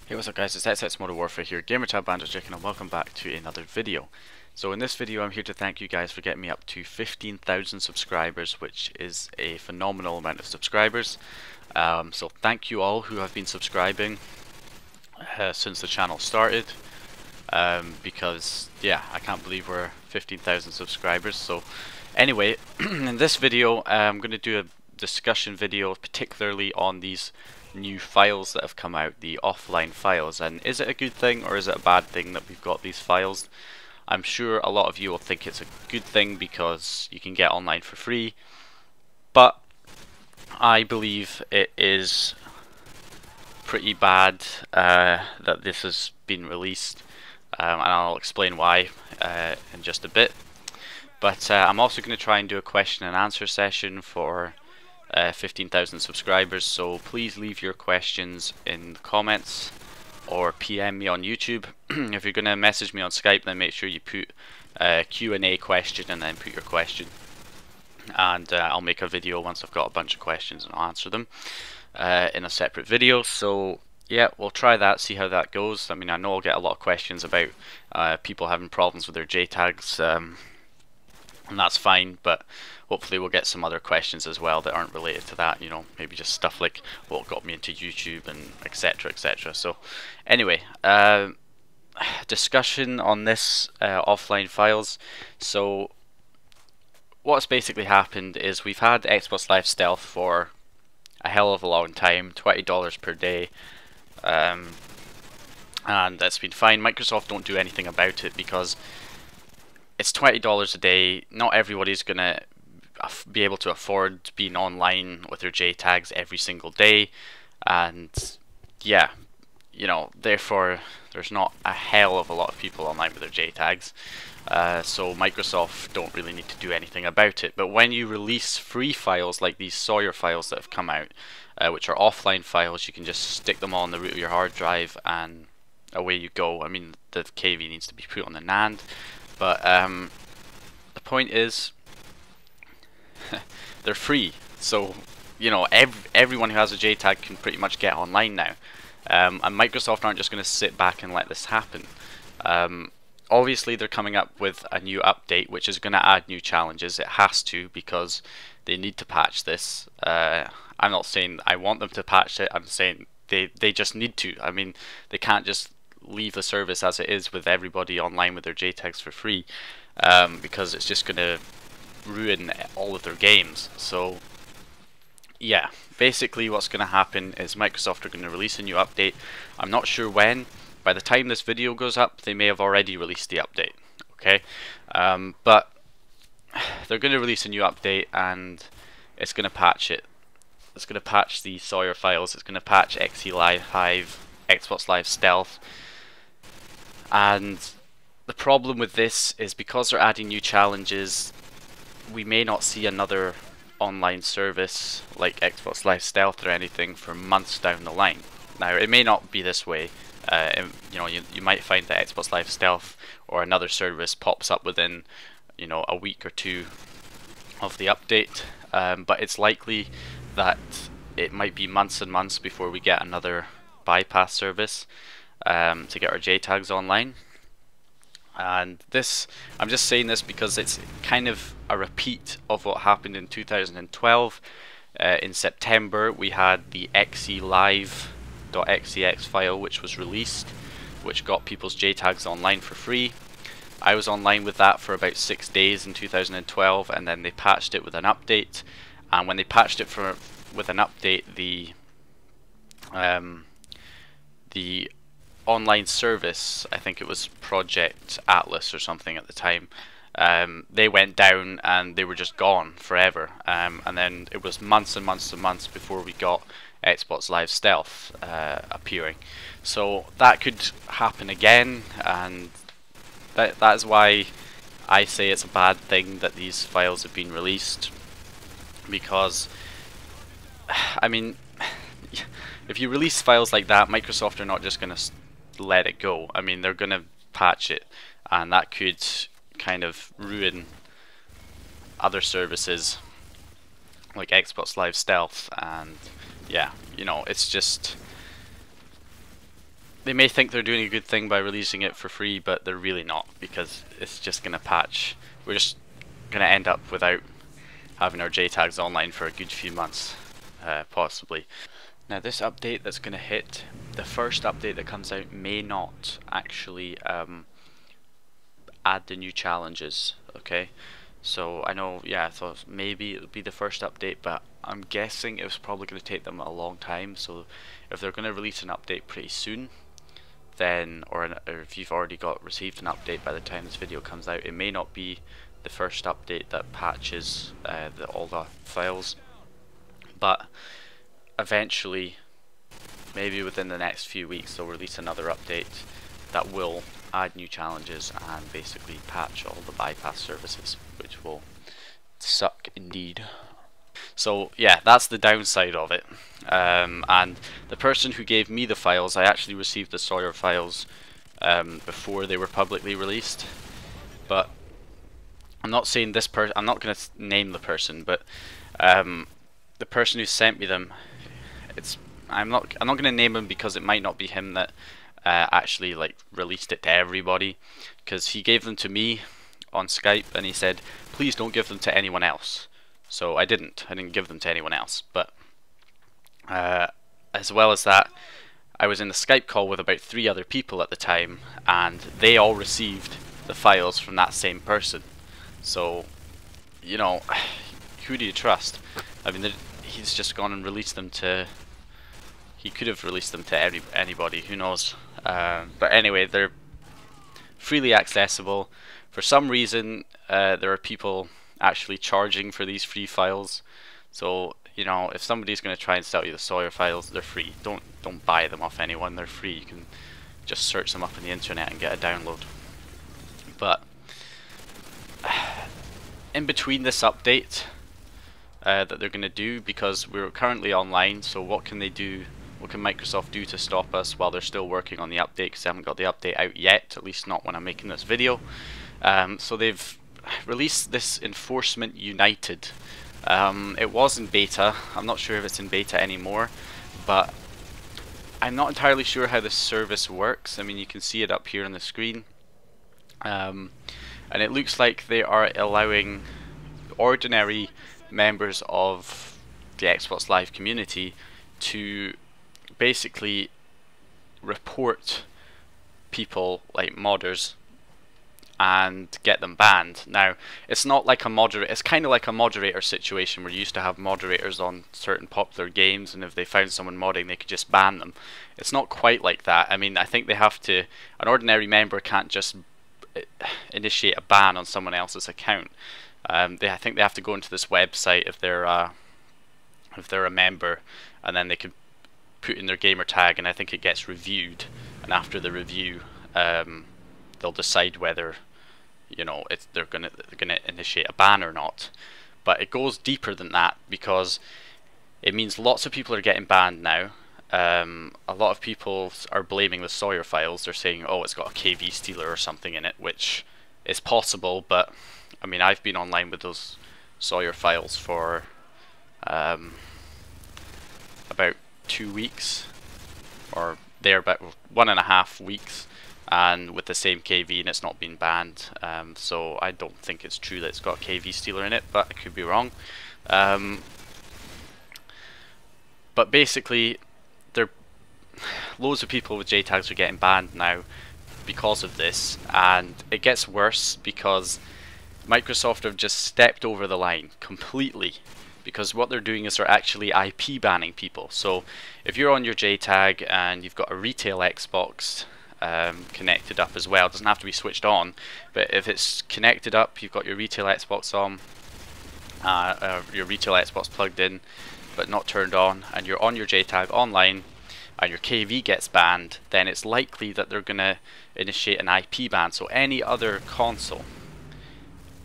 Hey, what's up guys, it's XX Modern Warfare here, Gamertag Bandit Chicken, and welcome back to another video. So in this video I'm here to thank you guys for getting me up to 15,000 subscribers, which is a phenomenal amount of subscribers. So thank you all who have been subscribing since the channel started, because yeah, I can't believe we're 15,000 subscribers. So anyway, in this video I'm going to do a discussion video particularly on these new files that have come out, the offline files, and is it a good thing or is it a bad thing that we've got these files? I'm sure a lot of you will think it's a good thing because you can get online for free, but I believe it is pretty bad that this has been released, and I'll explain why in just a bit. But I'm also going to try and do a question and answer session for 15,000 subscribers, so please leave your questions in the comments or PM me on YouTube. If you're going to message me on Skype, then make sure you put Q&A question and then put your question, and I'll make a video once I've got a bunch of questions and I'll answer them in a separate video. So yeah, we'll try that, see how that goes. I mean, I know I'll get a lot of questions about people having problems with their JTags, and that's fine, but hopefully we'll get some other questions as well that aren't related to that, you know, maybe just stuff like what got me into YouTube and etc, etc. So anyway, discussion on this offline files. So what's basically happened is we've had Xbox Live Stealth for a hell of a long time, $20 per day, and that's been fine. Microsoft don't do anything about it because it's $20 a day. Not everybody's gonna be able to afford being online with their JTags every single day, and yeah, you know, therefore there's not a hell of a lot of people online with their JTags, so Microsoft don't really need to do anything about it. But when you release free files like these Sawyer files that have come out, which are offline files, you can just stick them on the root of your hard drive and away you go. I mean, the KV needs to be put on the NAND, but the point is they're free, so you know, everyone who has a JTag can pretty much get online now, and Microsoft aren't just going to sit back and let this happen. Obviously they're coming up with a new update which is going to add new challenges. It has to, because they need to patch this. I'm not saying I want them to patch it, I'm saying they just need to. I mean, they can't just leave the service as it is with everybody online with their JTags for free, because it's just going to ruin all of their games. So yeah, basically what's going to happen is Microsoft are going to release a new update. I'm not sure when. By the time this video goes up, they may have already released the update, okay? But they're going to release a new update and it's going to patch it. It's going to patch the Sawyer files, it's going to patch XE Live Hive, Xbox Live Stealth. And the problem with this is because they're adding new challenges, we may not see another online service like Xbox Live Stealth or anything for months down the line. Now, it may not be this way. You know, you might find that Xbox Live Stealth or another service pops up within, you know, a week or two of the update, but it's likely that it might be months and months before we get another bypass service to get our JTags online. And this, I'm just saying this because it's kind of a repeat of what happened in 2012. In September we had the XE Live.xex file which was released, which got people's JTags online for free. I was online with that for about 6 days in 2012, and then they patched it with an update. And when they patched it with an update, the online service, I think it was Project Atlas or something at the time, they went down and they were just gone forever, and then it was months and months and months before we got Xbox Live Stealth appearing. So that could happen again, and that's why I say it's a bad thing that these files have been released, because I mean, if you release files like that, Microsoft are not just going to let it go. I mean, they're going to patch it, and that could kind of ruin other services like Xbox Live Stealth. And yeah, you know, it's just, they may think they're doing a good thing by releasing it for free, but they're really not, because it's just going to patch. We're just going to end up without having our JTags online for a good few months, possibly. Now this update that's going to hit, the first update that comes out, may not actually add the new challenges, okay? So I know, yeah, I thought maybe it would be the first update, but I'm guessing it was probably going to take them a long time. So if they're going to release an update pretty soon, then, or if you've already received an update by the time this video comes out, it may not be the first update that patches all the files, but eventually, maybe within the next few weeks, they'll release another update that will add new challenges and basically patch all the bypass services, which will suck indeed. So yeah, that's the downside of it. And the person who gave me the files, I actually received the Sawyer files before they were publicly released. But I'm not saying this person, I'm not going to name the person, but the person who sent me them, I'm not going to name him because it might not be him that actually like released it to everybody, because he gave them to me on Skype and he said please don't give them to anyone else. So I didn't give them to anyone else, but as well as that, I was in a Skype call with about 3 other people at the time, and they all received the files from that same person. So, you know, who do you trust? I mean, he's just gone and released them to, he could have released them to anybody, who knows. But anyway, they're freely accessible. For some reason, there are people actually charging for these free files. So, you know, if somebody's going to try and sell you the Sawyer files, they're free. Don't buy them off anyone, they're free. You can just search them up on the internet and get a download. But in between this update that they're going to do, because we're currently online, so what can they do? What can Microsoft do to stop us while they're still working on the update? Because they haven't got the update out yet, at least not when I'm making this video. So they've released this Enforcement United. It was in beta. I'm not sure if it's in beta anymore, but I'm not entirely sure how this service works. I mean, you can see it up here on the screen, and it looks like they are allowing ordinary members of the Xbox Live community to basically report people like modders and get them banned. Now, it's not like a moderator, it's kind of like a moderator situation where you used to have moderators on certain popular games, and if they found someone modding they could just ban them. It's not quite like that. I mean, I think they have to, an ordinary member can't just initiate a ban on someone else's account. I think they have to go into this website if they're a member, and then they can put in their gamer tag, and I think it gets reviewed, and after the review they'll decide whether, you know, they're gonna initiate a ban or not. But it goes deeper than that, because it means lots of people are getting banned now. A lot of people are blaming the Sawyer files. They're saying, oh, it's got a KV stealer or something in it, which is possible, but I mean, I've been online with those Sawyer files for about 2 weeks, or they're about 1.5 weeks, and with the same KV, and it's not been banned. So I don't think it's true that it's got a KV stealer in it, but I could be wrong. But basically, loads of people with JTags are getting banned now because of this, and it gets worse because Microsoft have just stepped over the line completely, because what they're doing is they're actually IP banning people. So if you're on your JTag and you've got a retail Xbox connected up as well, it doesn't have to be switched on, but if it's connected up, you've got your retail Xbox on, your retail Xbox plugged in but not turned on, and you're on your JTag online and your KV gets banned, then it's likely that they're going to initiate an IP ban. So any other console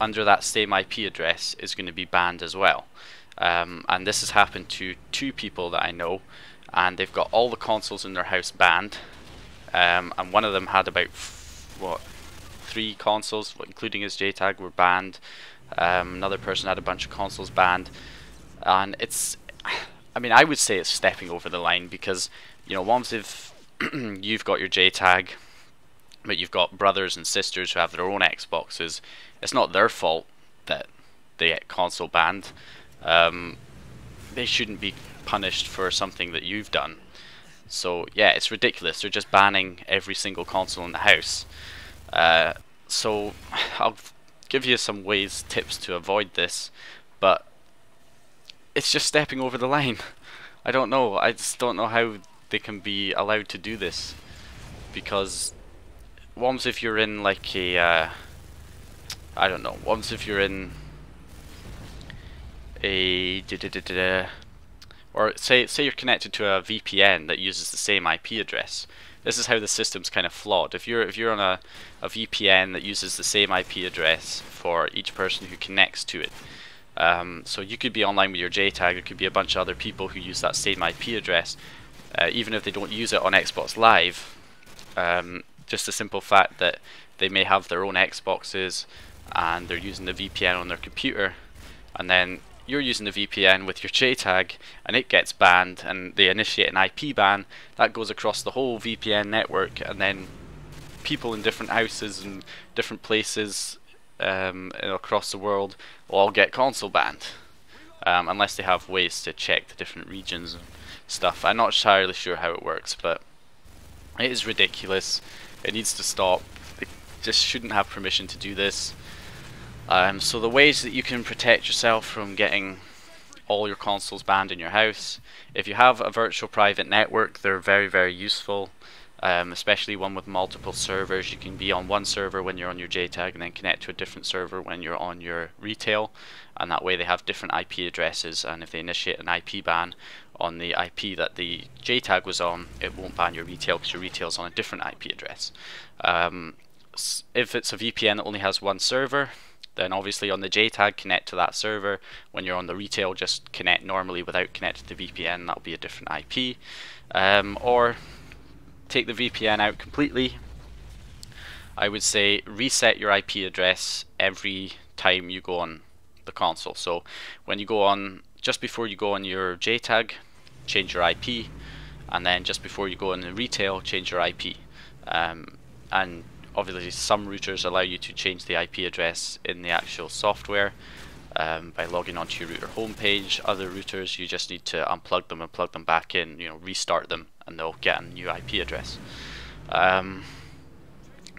under that same IP address is going to be banned as well. And this has happened to 2 people that I know, and they've got all the consoles in their house banned. And one of them had about 3 consoles, including his JTag, were banned. Another person had a bunch of consoles banned, and it's, I mean, I would say it's stepping over the line, because, you know, once you've got your Jtag, but you've got brothers and sisters who have their own Xboxes. It's not their fault that they get console banned. They shouldn't be punished for something that you've done. So yeah, it's ridiculous. They're just banning every single console in the house. So I'll give you some tips to avoid this, but it's just stepping over the line. I don't know. I just don't know how they can be allowed to do this, because once if you're in like a I don't know. Once if you're in a or say you're connected to a VPN that uses the same IP address. This is how the system's kind of flawed. If you're on a VPN that uses the same IP address for each person who connects to it, so you could be online with your Jtag. There could be a bunch of other people who use that same IP address, even if they don't use it on Xbox Live. Just the simple fact that they may have their own Xboxes and they're using the VPN on their computer, and then you're using the VPN with your Jtag and it gets banned and they initiate an IP ban, that goes across the whole VPN network, and then people in different houses and different places across the world will all get console banned, unless they have ways to check the different regions and stuff. I'm not entirely sure how it works, but it is ridiculous. It needs to stop. They just shouldn't have permission to do this. So the ways that you can protect yourself from getting all your consoles banned in your house: if you have a virtual private network, they're very, very useful, especially one with multiple servers. You can be on one server when you're on your Jtag and then connect to a different server when you're on your retail, and that way they have different IP addresses, and if they initiate an IP ban on the IP that the Jtag was on, it won't ban your retail because your retail's on a different IP address. If it's a VPN that only has one server, then obviously on the Jtag connect to that server. When you're on the retail, just connect normally without connecting to the VPN. That'll be a different IP. Or take the VPN out completely. I would say reset your IP address every time you go on the console. So when you go on, just before you go on your Jtag, change your IP, and then just before you go on the retail, change your IP. And obviously some routers allow you to change the IP address in the actual software by logging onto your router homepage. Other routers, you just need to unplug them and plug them back in, restart them, and they'll get a new IP address.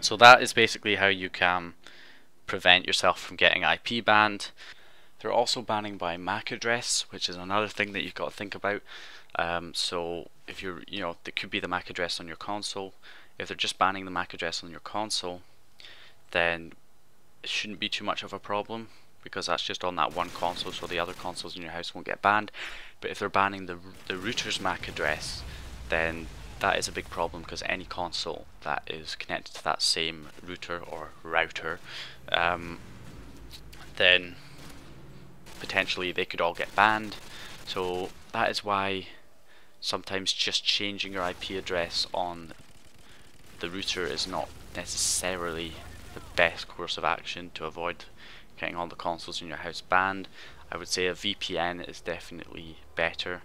So that is basically how you can prevent yourself from getting IP banned. They're also banning by MAC address, which is another thing that you've got to think about. So if you're, it could be the MAC address on your console. If they're just banning the MAC address on your console, then it shouldn't be too much of a problem, because that's just on that one console, so the other consoles in your house won't get banned. But if they're banning the router's MAC address, then that is a big problem, because any console that is connected to that same router or router, then potentially they could all get banned. So that is why sometimes just changing your IP address on the router is not necessarily the best course of action to avoid getting all the consoles in your house banned. I would say a VPN is definitely better,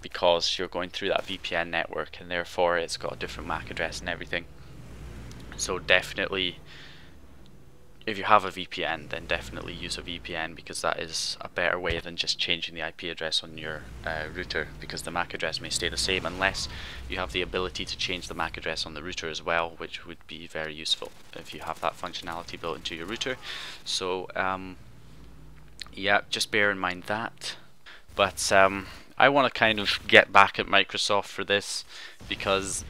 because you're going through that VPN network and therefore it's got a different MAC address and everything. So definitely, if you have a VPN, then definitely use a VPN, because that is a better way than just changing the IP address on your router, because the MAC address may stay the same unless you have the ability to change the MAC address on the router as well, which would be very useful if you have that functionality built into your router. So yeah, just bear in mind that. But I want to kind of get back at Microsoft for this, because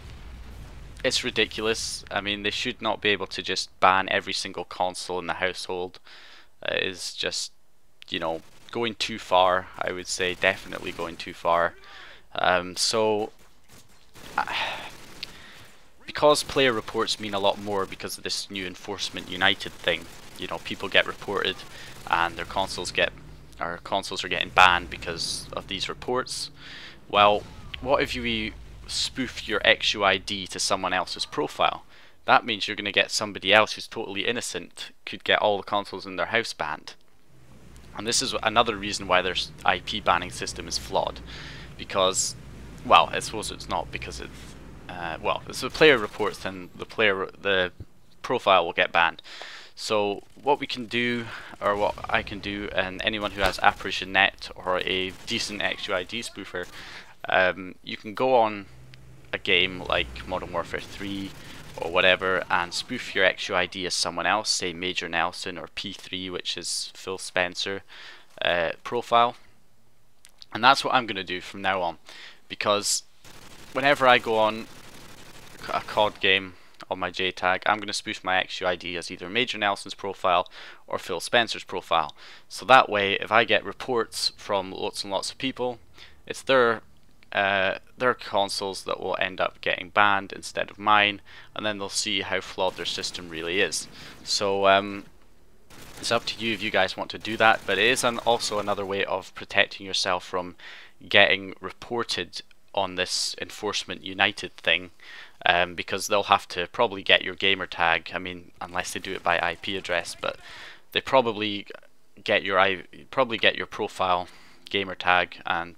it's ridiculous. I mean, they should not be able to just ban every single console in the household. It is just, going too far. I would say definitely going too far. Because player reports mean a lot more because of this new Enforcement United thing, people get reported and their consoles are getting banned because of these reports. Well, what if you spoof your XUID to someone else's profile? That means you're going to get somebody else who's totally innocent could get all the consoles in their house banned. And this is another reason why their IP banning system is flawed, because, well, I suppose it's not because well, if the player reports, then the profile will get banned. So what we can do, or what I can do, and anyone who has Apparition Net or a decent XUID spoofer, you can go on a game like Modern Warfare 3 or whatever and spoof your XUID as someone else, say Major Nelson or P3, which is Phil Spencer profile. And that's what I'm going to do from now on, because whenever I go on a COD game on my Jtag, I'm going to spoof my XUID as either Major Nelson's profile or Phil Spencer's profile. So that way, if I get reports from lots and lots of people, it's their consoles that will end up getting banned instead of mine, and then they'll see how flawed their system really is. So it's up to you if you guys want to do that, but it is also another way of protecting yourself from getting reported on this Enforcement United thing, because they'll have to probably get your gamer tag. I mean, unless they do it by IP address, but they probably get your profile gamer tag and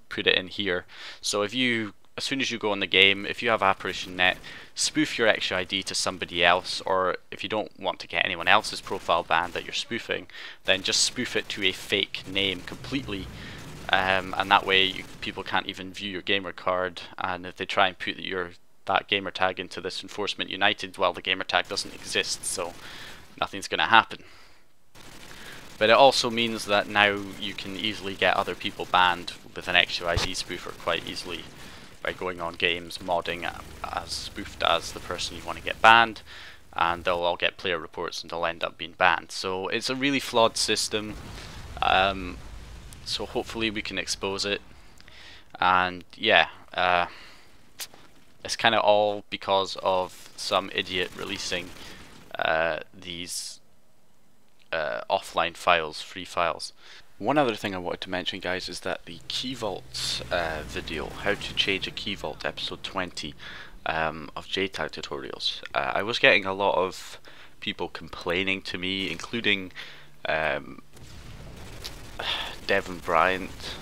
put it in here. So if you, as soon as you go in the game, if you have Apparition Net, spoof your XUID to somebody else, or if you don't want to get anyone else's profile banned that you're spoofing, then just spoof it to a fake name completely, and that way people can't even view your gamer card, and if they try and put that gamer tag into this Enforcement United, well, the gamer tag doesn't exist, so nothing's going to happen. But it also means that now you can easily get other people banned with an XUID spoofer quite easily by going on games, modding as spoofed as the person you want to get banned, and they'll all get player reports and they'll end up being banned. So it's a really flawed system, so hopefully we can expose it. And yeah, it's kind of all because of some idiot releasing these offline files, free files. One other thing I wanted to mention, guys, is that the Key Vault video, how to change a Key Vault, episode 20 of Jtag tutorials. I was getting a lot of people complaining to me, including Devon Bryant.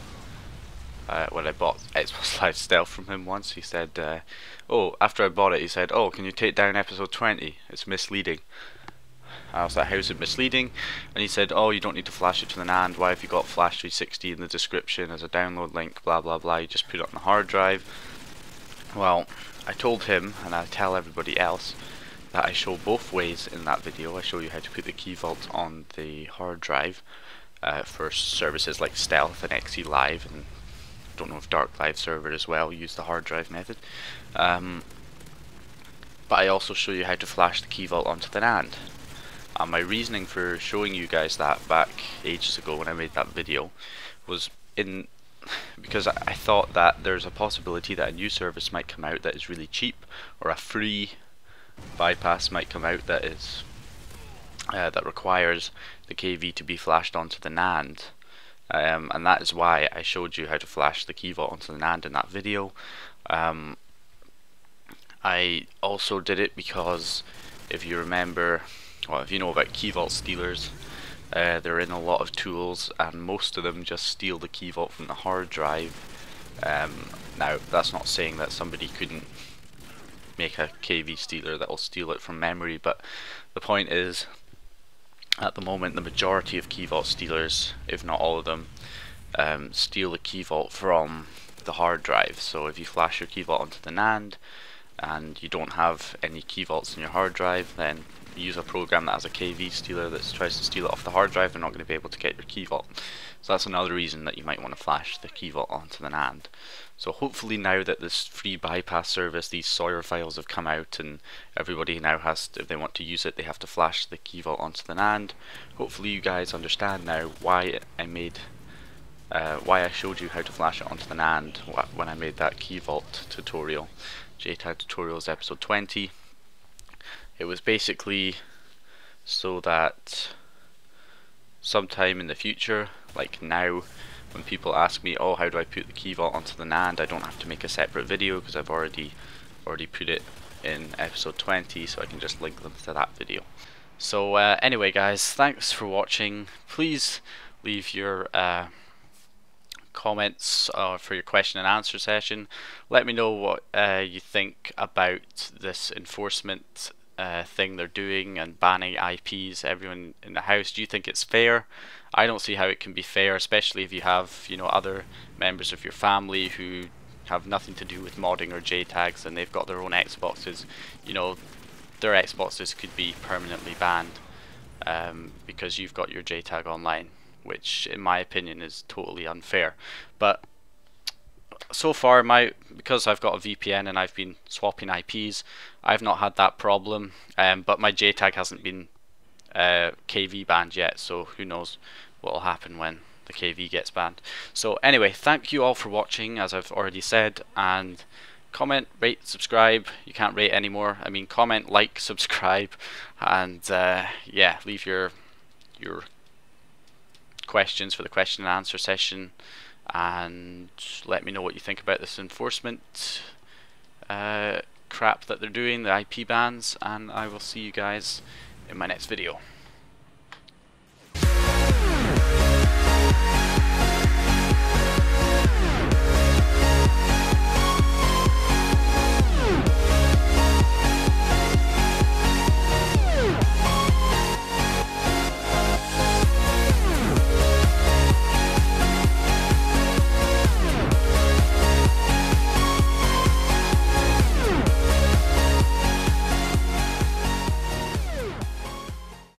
When I bought Xbox Live Stealth from him once, he said, oh, after I bought it, he said, oh, can you take down episode 20? It's misleading. I was like, how's it misleading? And he said, oh, you don't need to flash it to the NAND. Why have you got Flash 360 in the description as a download link, blah blah blah, you just put it on the hard drive. Well, I told him, and I tell everybody else, that I show both ways in that video. I show you how to put the Key Vault on the hard drive for services like Stealth and XE Live, and I don't know if Dark Live server as well use the hard drive method. But I also show you how to flash the Key Vault onto the NAND. And my reasoning for showing you guys that back ages ago when I made that video was because I thought that there's a possibility that a new service might come out that is really cheap, or a free bypass might come out that is that requires the KV to be flashed onto the NAND, and that is why I showed you how to flash the Key Vault onto the NAND in that video. I also did it because, if you remember, well, if you know about Key Vault stealers, they're in a lot of tools, and most of them just steal the Key Vault from the hard drive. Now, that's not saying that somebody couldn't make a KV stealer that will steal it from memory, but the point is, at the moment, the majority of Key Vault stealers, if not all of them, steal the Key Vault from the hard drive. So if you flash your Key Vault onto the NAND and you don't have any Key Vaults in your hard drive, then use a program that has a KV stealer that tries to steal it off the hard drive, they're not going to be able to get your Key Vault. So that's another reason that you might want to flash the Key Vault onto the NAND. So hopefully, now that this free bypass service, these Sawyer files have come out, and everybody now has to, if they want to use it, they have to flash the Key Vault onto the NAND. Hopefully you guys understand now why I showed you how to flash it onto the NAND when I made that Key Vault tutorial, Jtag tutorials episode 20. It was basically so that sometime in the future, like now, when people ask me, oh, how do I put the Key Vault onto the NAND, I don't have to make a separate video because I've already put it in episode 20, so I can just link them to that video. So anyway, guys, thanks for watching. Please leave your comments for your question and answer session. Let me know what you think about this enforcement thing they're doing and banning IPs, everyone in the house. Do you think it's fair? I don't see how it can be fair, especially if you have, you know, other members of your family who have nothing to do with modding or JTags and they've got their own Xboxes. You know, their Xboxes could be permanently banned because you've got your JTag online, which in my opinion is totally unfair. But so far, because I've got a VPN and I've been swapping IPs, I've not had that problem. But my JTag hasn't been KV banned yet, so who knows what will happen when the KV gets banned. So anyway, thank you all for watching, as I've already said, and comment, rate, subscribe. You can't rate anymore. I mean, comment, like, subscribe, and yeah, leave your questions for the question and answer session, and let me know what you think about this enforcement crap that they're doing, the IP bans, and I will see you guys in my next video.